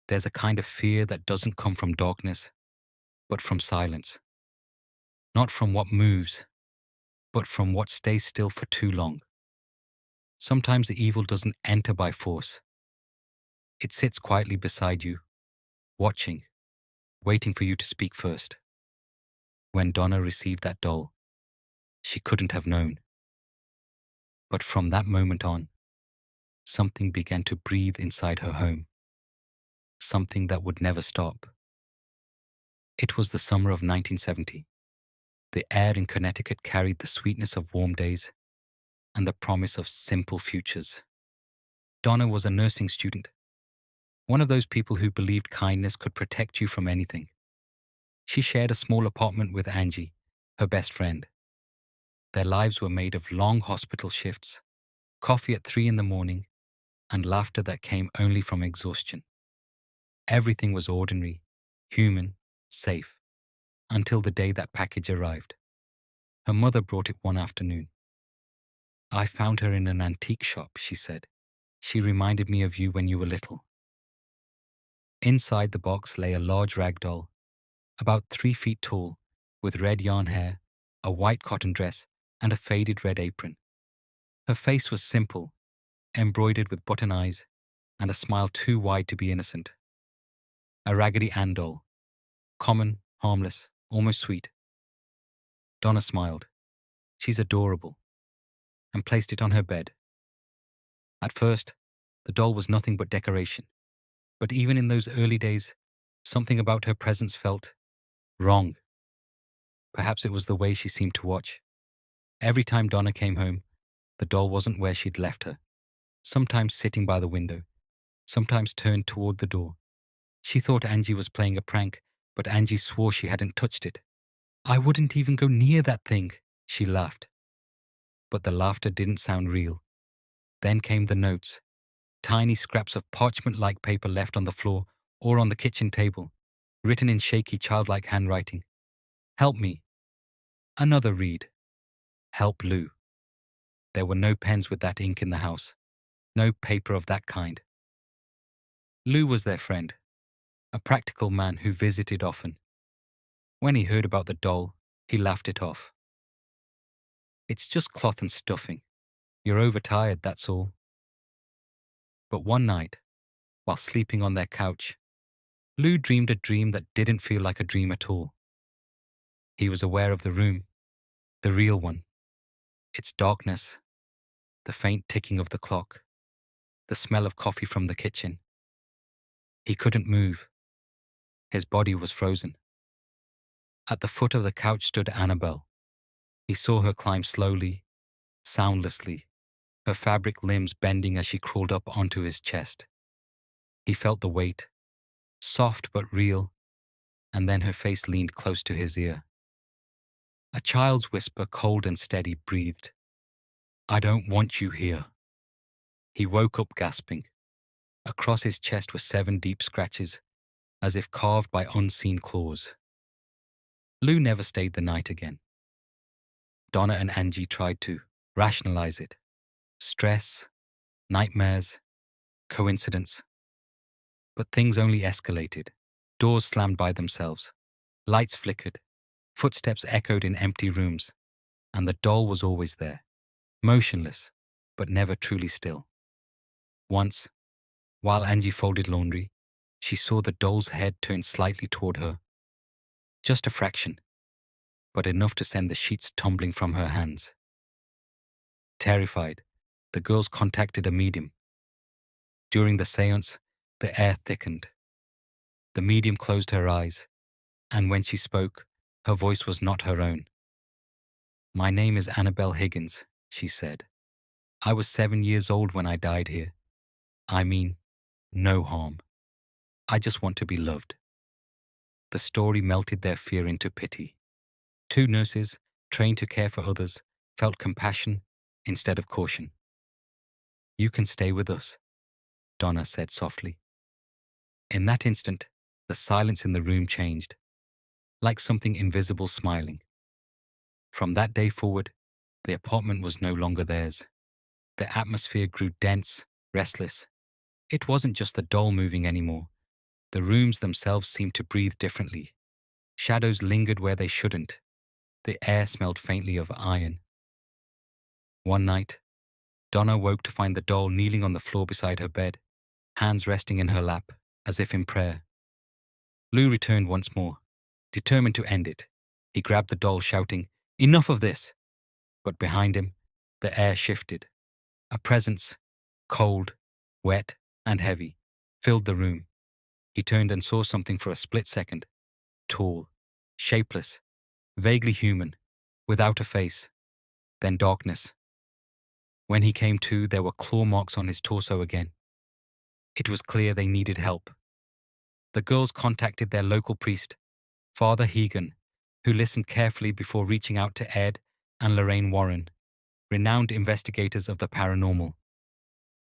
There's a kind of fear that doesn't come from darkness, but from silence. Not from what moves, but from what stays still for too long. Sometimes the evil doesn't enter by force. It sits quietly beside you, watching, waiting for you to speak first. When Donna received that doll, she couldn't have known. But from that moment on, something began to breathe inside her home. Something that would never stop. It was the summer of 1970. The air in Connecticut carried the sweetness of warm days and the promise of simple futures. Donna was a nursing student, one of those people who believed kindness could protect you from anything. She shared a small apartment with Angie, her best friend. Their lives were made of long hospital shifts, coffee at 3 in the morning, and laughter that came only from exhaustion. Everything was ordinary, human, safe, until the day that package arrived. Her mother brought it one afternoon. "I found her in an antique shop," she said. "She reminded me of you when you were little." Inside the box lay a large rag doll, about 3 feet tall, with red yarn hair, a white cotton dress, and a faded red apron. Her face was simple, embroidered with button eyes, and a smile too wide to be innocent. A Raggedy Ann doll, common, harmless, almost sweet. Donna smiled. "She's adorable," and placed it on her bed. At first, the doll was nothing but decoration, but even in those early days, something about her presence felt wrong. Perhaps it was the way she seemed to watch. Every time Donna came home, the doll wasn't where she'd left her, sometimes sitting by the window, sometimes turned toward the door. She thought Angie was playing a prank, but Angie swore she hadn't touched it. "I wouldn't even go near that thing," she laughed. But the laughter didn't sound real. Then came the notes, tiny scraps of parchment-like paper left on the floor or on the kitchen table, written in shaky childlike handwriting. "Help me." Another read. "Help Lou." There were no pens with that ink in the house, no paper of that kind. Lou was their friend, a practical man who visited often. When he heard about the doll, he laughed it off. "It's just cloth and stuffing. You're overtired, that's all." But one night, while sleeping on their couch, Lou dreamed a dream that didn't feel like a dream at all. He was aware of the room, the real one, its darkness, the faint ticking of the clock, the smell of coffee from the kitchen. He couldn't move. His body was frozen. At the foot of the couch stood Annabelle. He saw her climb slowly, soundlessly, her fabric limbs bending as she crawled up onto his chest. He felt the weight, soft but real, and then her face leaned close to his ear. A child's whisper, cold and steady, breathed, "I don't want you here." He woke up gasping. Across his chest were 7 deep scratches, as if carved by unseen claws. Lou never stayed the night again. Donna and Angie tried to rationalize it. Stress, nightmares, coincidence. But things only escalated. Doors slammed by themselves. Lights flickered. Footsteps echoed in empty rooms. And the doll was always there, motionless, but never truly still. Once, while Angie folded laundry, she saw the doll's head turn slightly toward her. Just a fraction, but enough to send the sheets tumbling from her hands. Terrified, the girls contacted a medium. During the seance, the air thickened. The medium closed her eyes, and when she spoke, her voice was not her own. "My name is Annabelle Higgins," she said. "I was 7 years old when I died here. I mean, no harm. I just want to be loved." The story melted their fear into pity. 2 nurses, trained to care for others, felt compassion instead of caution. "You can stay with us," Donna said softly. In that instant, the silence in the room changed, like something invisible smiling. From that day forward, the apartment was no longer theirs. The atmosphere grew dense, restless. It wasn't just the doll moving anymore. The rooms themselves seemed to breathe differently. Shadows lingered where they shouldn't. The air smelled faintly of iron. One night, Donna woke to find the doll kneeling on the floor beside her bed, hands resting in her lap, as if in prayer. Lou returned once more, determined to end it. He grabbed the doll, shouting, "Enough of this!" But behind him, the air shifted. A presence, cold, wet, and heavy, filled the room. He turned and saw something for a split second. Tall, shapeless, vaguely human, without a face. Then darkness. When he came to, there were claw marks on his torso again. It was clear they needed help. The girls contacted their local priest, Father Hegan, who listened carefully before reaching out to Ed and Lorraine Warren, renowned investigators of the paranormal.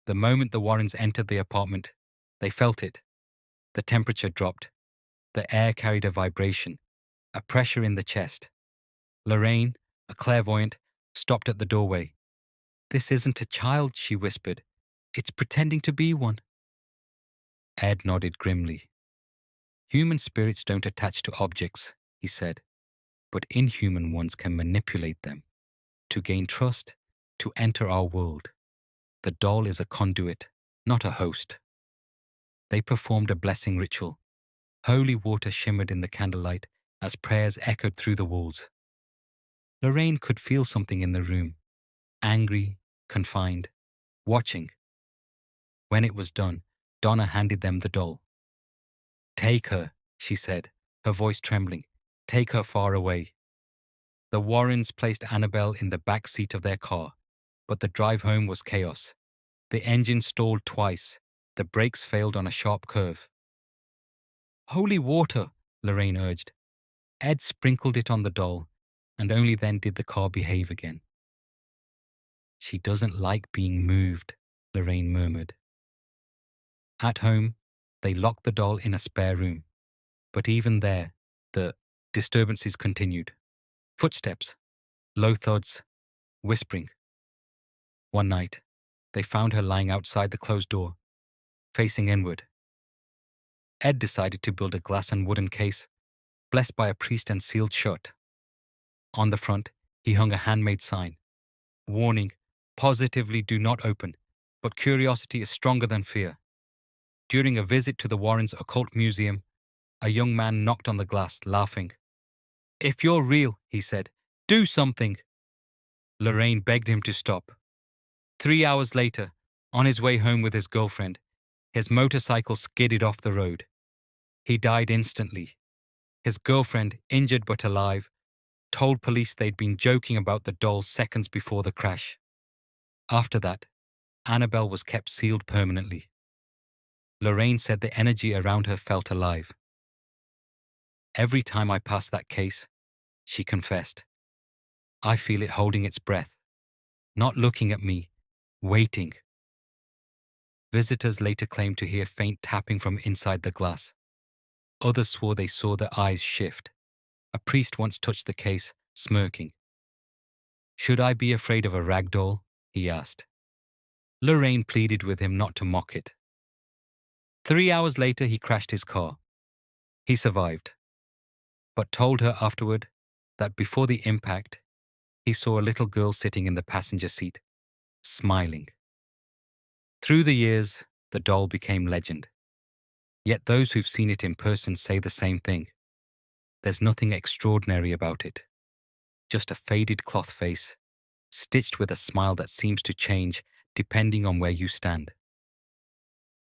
The moment the Warrens entered the apartment, they felt it. The temperature dropped. The air carried a vibration, a pressure in the chest. Lorraine, a clairvoyant, stopped at the doorway. "This isn't a child," she whispered. "It's pretending to be one." Ed nodded grimly. "Human spirits don't attach to objects," he said, "but inhuman ones can manipulate them. To gain trust, to enter our world. The doll is a conduit, not a host." They performed a blessing ritual. Holy water shimmered in the candlelight as prayers echoed through the walls. Lorraine could feel something in the room, angry, confined, watching. When it was done, Donna handed them the doll. "Take her," she said, her voice trembling. "Take her far away." The Warrens placed Annabelle in the back seat of their car, but the drive home was chaos. The engine stalled twice. The brakes failed on a sharp curve. "Holy water," Lorraine urged. Ed sprinkled it on the doll, and only then did the car behave again. "She doesn't like being moved," Lorraine murmured. At home, they locked the doll in a spare room. But even there, the disturbances continued. Footsteps, low thuds, whispering. One night, they found her lying outside the closed door, facing inward. Ed decided to build a glass and wooden case, blessed by a priest and sealed shut. On the front, he hung a handmade sign. Warning, positively do not open, but curiosity is stronger than fear. During a visit to the Warrens' occult museum, a young man knocked on the glass, laughing. "If you're real," he said, "do something." Lorraine begged him to stop. 3 hours later, on his way home with his girlfriend, his motorcycle skidded off the road. He died instantly. His girlfriend, injured but alive, told police they'd been joking about the doll seconds before the crash. After that, Annabelle was kept sealed permanently. Lorraine said the energy around her felt alive. "Every time I pass that case," she confessed, "I feel it holding its breath, not looking at me, waiting." Visitors later claimed to hear faint tapping from inside the glass. Others swore they saw their eyes shift. A priest once touched the case, smirking. "Should I be afraid of a rag doll?" he asked. Lorraine pleaded with him not to mock it. 3 hours later, he crashed his car. He survived, but told her afterward that before the impact, he saw a little girl sitting in the passenger seat, smiling. Through the years, the doll became legend. Yet those who've seen it in person say the same thing. There's nothing extraordinary about it. Just a faded cloth face, stitched with a smile that seems to change depending on where you stand.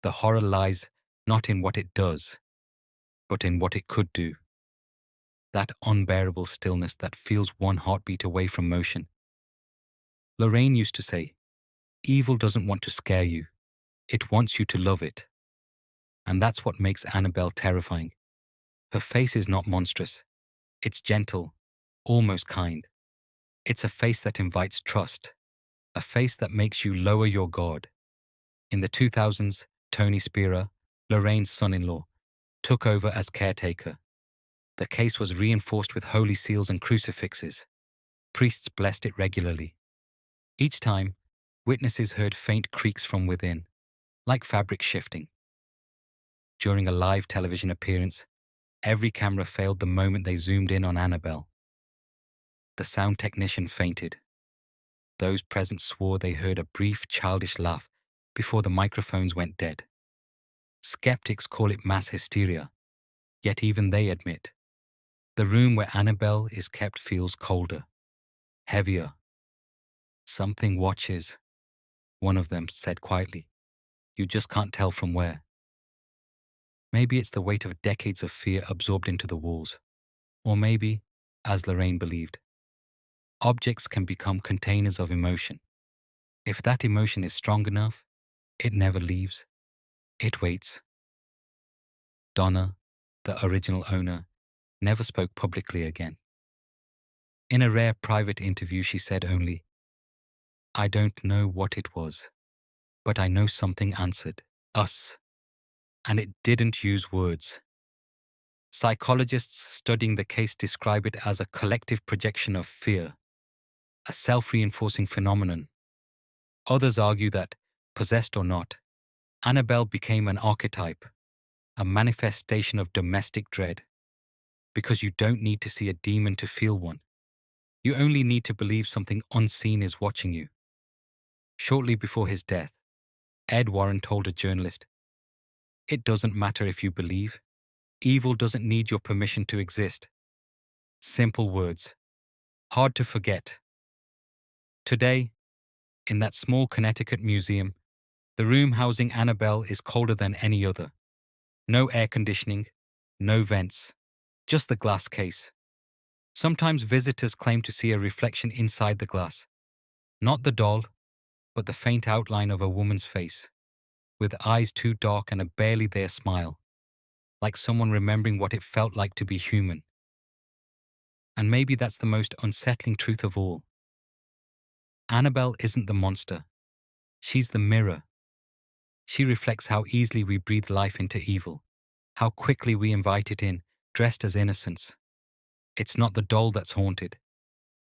The horror lies not in what it does, but in what it could do. That unbearable stillness that feels one heartbeat away from motion. Lorraine used to say, "Evil doesn't want to scare you. It wants you to love it." And that's what makes Annabelle terrifying. Her face is not monstrous. It's gentle, almost kind. It's a face that invites trust, a face that makes you lower your guard. In the 2000s, Tony Spira, Lorraine's son-in-law, took over as caretaker. The case was reinforced with holy seals and crucifixes. Priests blessed it regularly. Each time, witnesses heard faint creaks from within, like fabric shifting. During a live television appearance, every camera failed the moment they zoomed in on Annabelle. The sound technician fainted. Those present swore they heard a brief, childish laugh before the microphones went dead. Skeptics call it mass hysteria, yet even they admit the room where Annabelle is kept feels colder, heavier. Something watches, one of them said quietly. You just can't tell from where. Maybe it's the weight of decades of fear absorbed into the walls. Or maybe, as Lorraine believed, objects can become containers of emotion. If that emotion is strong enough, it never leaves. It waits. Donna, the original owner, never spoke publicly again. In a rare private interview, she said only, I don't know what it was, but I know something answered. Us. And it didn't use words. Psychologists studying the case describe it as a collective projection of fear, a self-reinforcing phenomenon. Others argue that, possessed or not, Annabelle became an archetype, a manifestation of domestic dread, because you don't need to see a demon to feel one. You only need to believe something unseen is watching you. Shortly before his death, Ed Warren told a journalist, "It doesn't matter if you believe. Evil doesn't need your permission to exist." Simple words, hard to forget. Today, in that small Connecticut museum, the room housing Annabelle is colder than any other. No air conditioning, no vents, just the glass case. Sometimes visitors claim to see a reflection inside the glass. Not the doll, but the faint outline of a woman's face, with eyes too dark and a barely there smile, like someone remembering what it felt like to be human. And maybe that's the most unsettling truth of all. Annabelle isn't the monster. She's the mirror. She reflects how easily we breathe life into evil, how quickly we invite it in, dressed as innocence. It's not the doll that's haunted.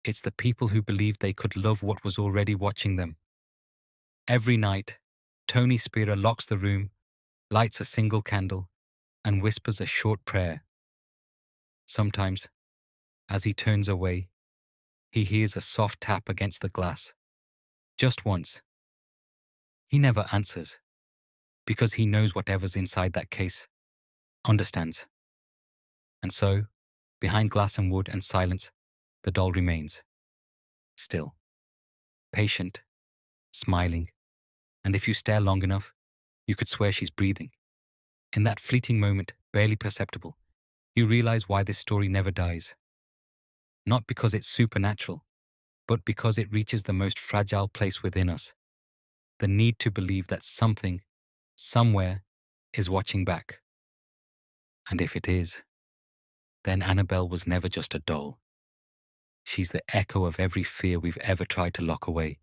It's the people who believed they could love what was already watching them. Every night, Tony Spira locks the room, lights a single candle, and whispers a short prayer. Sometimes, as he turns away, he hears a soft tap against the glass. Just once. He never answers, because he knows whatever's inside that case understands. And so, behind glass and wood and silence, the doll remains. Still. Patient, smiling, and if you stare long enough, you could swear she's breathing. In that fleeting moment, barely perceptible, you realize why this story never dies. Not because it's supernatural, but because it reaches the most fragile place within us. The need to believe that something, somewhere, is watching back. And if it is, then Annabelle was never just a doll. She's the echo of every fear we've ever tried to lock away.